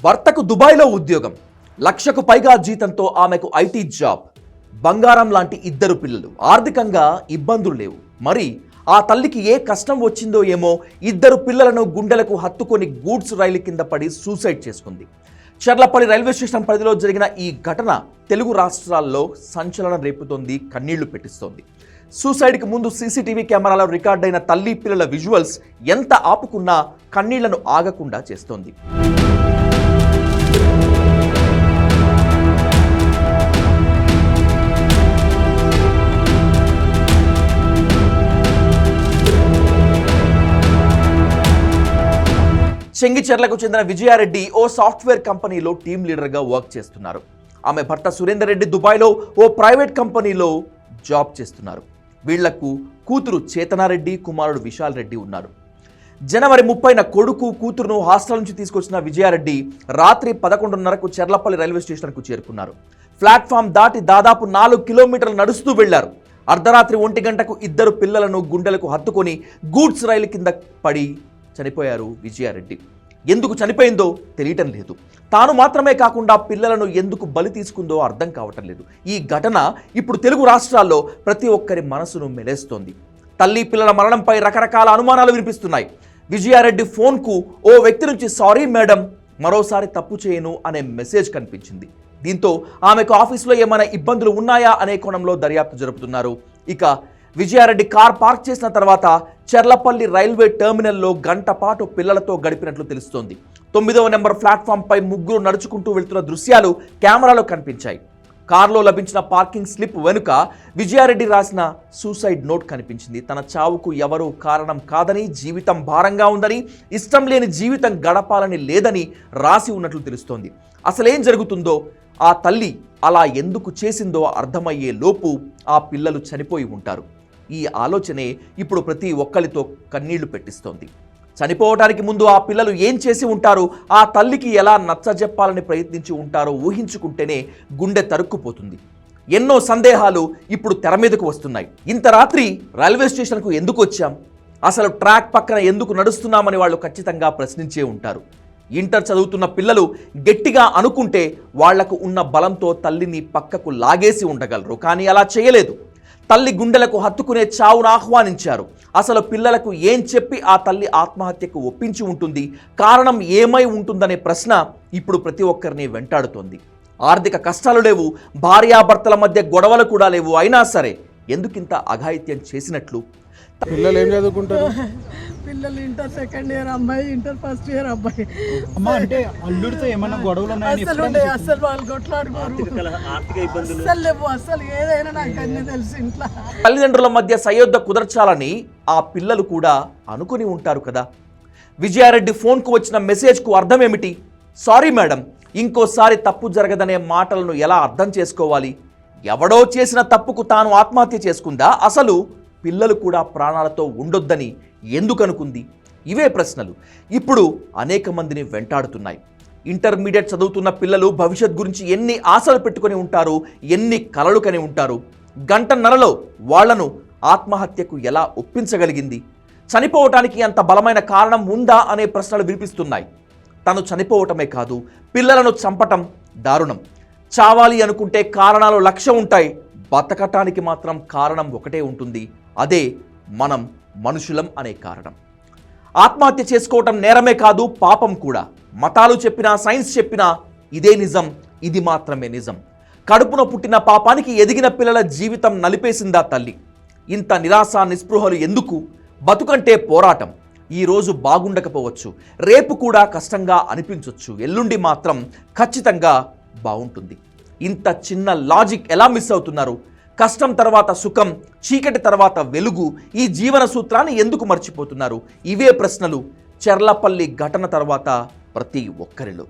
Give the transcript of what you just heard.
భర్తకు దుబాయ్లో ఉద్యోగం, లక్షకు పైగా జీతంతో ఆమెకు ఐటీ జాబ్, బంగారం లాంటి ఇద్దరు పిల్లలు, ఆర్థికంగా ఇబ్బందులు లేవు. మరి ఆ తల్లికి ఏ కష్టం వచ్చిందో ఏమో, ఇద్దరు పిల్లలను గుండెలకు హత్తుకొని గూడ్స్ రైలు కింద పడి సూసైడ్ చేసుకుంది. చర్లపల్లి రైల్వే స్టేషన్ పరిధిలో జరిగిన ఈ ఘటన తెలుగు రాష్ట్రాల్లో సంచలనం రేపుతోంది, కన్నీళ్లు పెట్టిస్తోంది. సూసైడ్కి ముందు సీసీటీవీ కెమెరాలో రికార్డైన తల్లి పిల్లల విజువల్స్ ఎంత ఆపుకున్నా కన్నీళ్లను ఆగకుండా చేస్తోంది. చెంగిచెర్లకు చెందిన విజయారెడ్డి ఓ సాఫ్ట్వేర్ కంపెనీలో టీమ్ లీడర్గా వర్క్ చేస్తున్నారు. ఆమె భర్త సురేందర్ రెడ్డి దుబాయ్లో ఓ ప్రైవేట్ కంపెనీలో జాబ్ చేస్తున్నారు. వీళ్లకు కూతురు చేతనారెడ్డి, కుమారుడు విశాల్ రెడ్డి ఉన్నారు. జనవరి 30న కొడుకు కూతురును హాస్టల్ నుంచి తీసుకొచ్చిన విజయారెడ్డి రాత్రి 11:30కు చర్లపల్లి రైల్వే స్టేషన్కు చేరుకున్నారు. ప్లాట్ఫామ్ దాటి దాదాపు 4 కిలోమీటర్లు నడుస్తూ వెళ్లారు. అర్ధరాత్రి 1 గంటకు ఇద్దరు పిల్లలను గుండెలకు హత్తుకొని గూడ్స్ రైలు కింద పడి చనిపోయారు విజయారెడ్డి. ఎందుకు చనిపోయిందో తెలియటం లేదు. తాను మాత్రమే కాకుండా పిల్లలను ఎందుకు బలి తీసుకుందో అర్థం కావటం లేదు. ఈ ఘటన ఇప్పుడు తెలుగు రాష్ట్రాల్లో ప్రతి ఒక్కరి మనసును మెలేస్తోంది. తల్లి పిల్లల మరణంపై రకరకాల అనుమానాలు వినిపిస్తున్నాయి. విజయారెడ్డి ఫోన్కు ఓ వ్యక్తి నుంచి సారీ మేడం, మరోసారి తప్పు చేయను అనే మెసేజ్ కనిపించింది. దీంతో ఆమెకు ఆఫీసులో ఏమైనా ఇబ్బందులు ఉన్నాయా అనే కోణంలో దర్యాప్తు జరుపుతున్నారు. ఇక విజయారెడ్డి కార్ పార్క్ చేసిన తర్వాత చర్లపల్లి రైల్వే టెర్మినల్లో గంట పాటు పిల్లలతో గడిపినట్లు తెలుస్తోంది. 9వ నెంబర్ ప్లాట్ఫామ్పై ముగ్గురు నడుచుకుంటూ వెళ్తున్న దృశ్యాలు కెమెరాలో కనిపించాయి. కారులో లభించిన పార్కింగ్ స్లిప్ వెనుక విజయారెడ్డి రాసిన సూసైడ్ నోట్ కనిపించింది. తన చావుకు ఎవరూ కారణం కాదని, జీవితం భారంగా ఉందని, ఇష్టం లేని జీవితం గడపాలని లేదని రాసి ఉన్నట్లు తెలుస్తోంది. అసలేం జరుగుతుందో, ఆ తల్లి అలా ఎందుకు చేసిందో అర్థమయ్యే లోపు ఆ పిల్లలు చనిపోయి ఉంటారు. ఈ ఆలోచనే ఇప్పుడు ప్రతి ఒక్కరితో కన్నీళ్లు పెట్టిస్తోంది. చనిపోవడానికి ముందు ఆ పిల్లలు ఏం చేసి ఉంటారు, ఆ తల్లికి ఎలా నచ్చజెప్పాలని ప్రయత్నించి ఉంటారో ఊహించుకుంటేనే గుండె తరుక్కుపోతుంది. ఎన్నో సందేహాలు ఇప్పుడు తెర మీదకు వస్తున్నాయి. ఇంత రాత్రి రైల్వే స్టేషన్కు ఎందుకు వచ్చాం, అసలు ట్రాక్ పక్కన ఎందుకు నడుస్తున్నామని వాళ్ళు ఖచ్చితంగా ప్రశ్నించే ఉంటారు. ఇంటర్ చదువుతున్న పిల్లలు గట్టిగా అనుకుంటే వాళ్లకు ఉన్న బలంతో తల్లిని పక్కకు లాగేసి ఉండగలరు. కానీ అలా చేయలేదు. తల్లి గుండెలకు హత్తుకునే చావును ఆహ్వానించారు. అసలు పిల్లలకు ఏం చెప్పి ఆ తల్లి ఆత్మహత్యకు ఒప్పించి ఉంటుంది, కారణం ఏమై ఉంటుందనే ప్రశ్న ఇప్పుడు ప్రతి ఒక్కరిని వెంటాడుతోంది. ఆర్థిక కష్టాలు లేవు, భార్యాభర్తల మధ్య గొడవలు కూడా లేవు. అయినా సరే ఎందుకింత అఘాయిత్యం చేసినట్లు? పిల్లలు ఏం చదువుకుంటారు? పిల్లలు ఇంటర్ సెకండ్ ఇయర్ అమ్మాయి, ఇంటర్ ఫస్ట్ ఇయర్ అబ్బాయి. అమ్మా, అంటే అల్లుడితో ఏమన్నా గొడవలు అసలు వాళ్ళు కొట్లాడుకోరు, అసలు ఏదైనా నాకు అన్ని తెలుసు. ఇంట్లో తల్లిదండ్రుల మధ్య సయోధ్య కుదర్చాలని ఆ పిల్లలు కూడా అనుకుని ఉంటారు కదా. విజయారెడ్డి ఫోన్కు వచ్చిన మెసేజ్కు అర్థం ఏమిటి? సారీ మేడం, ఇంకోసారి తప్పు జరగదనే మాటలను ఎలా అర్థం చేసుకోవాలి? ఎవడో చేసిన తప్పుకు తాను ఆత్మహత్య చేసుకుందా? అసలు పిల్లలు కూడా ప్రాణాలతో ఉండొద్దని ఎందుకు అనుకుంది? ఇవే ప్రశ్నలు ఇప్పుడు అనేక మందిని వెంటాడుతున్నాయి. ఇంటర్మీడియట్ చదువుతున్న పిల్లలు భవిష్యత్ గురించి ఎన్ని ఆశలు పెట్టుకొని ఉంటారు, ఎన్ని కలలు కని ఉంటారు. గంటన్నరలో వాళ్లను ఆత్మహత్యకు ఎలా ఒప్పించగలిగింది? చనిపోవటానికి అంత బలమైన కారణం ఉందా అనే ప్రశ్నలు వినిపిస్తున్నాయి. తను చనిపోవటమే కాదు, పిల్లలను చంపటం దారుణం. చావాలి అనుకుంటే కారణాలు 1,00,000 ఉంటాయి, బతకటానికి మాత్రం కారణం ఒకటే ఉంటుంది. అదే మనం మనుషులం అనే కారణం. ఆత్మహత్య చేసుకోవటం నేరమే కాదు, పాపం కూడా. మతాలు చెప్పినా, సైన్స్ చెప్పినా ఇదే నిజం, ఇది మాత్రమే నిజం. కడుపున పుట్టిన పాపానికి ఎదిగిన పిల్లల జీవితం నలిపేసిందా తల్లి? ఇంత నిరాశ నిస్పృహలు ఎందుకు? బతుకంటే పోరాటం. ఈరోజు బాగుండకపోవచ్చు, రేపు కూడా కష్టంగా అనిపించవచ్చు, ఎల్లుండి మాత్రం ఖచ్చితంగా బాగుంటుంది. ఇంత చిన్న లాజిక్ ఎలా మిస్ అవుతున్నారు? కష్టం తర్వాత సుఖం, చీకటి తర్వాత వెలుగు, ఈ జీవన సూత్రాన్ని ఎందుకు మర్చిపోతున్నారు? ఇవే ప్రశ్నలు చర్లపల్లి ఘటన తర్వాత ప్రతి ఒక్కరిలో.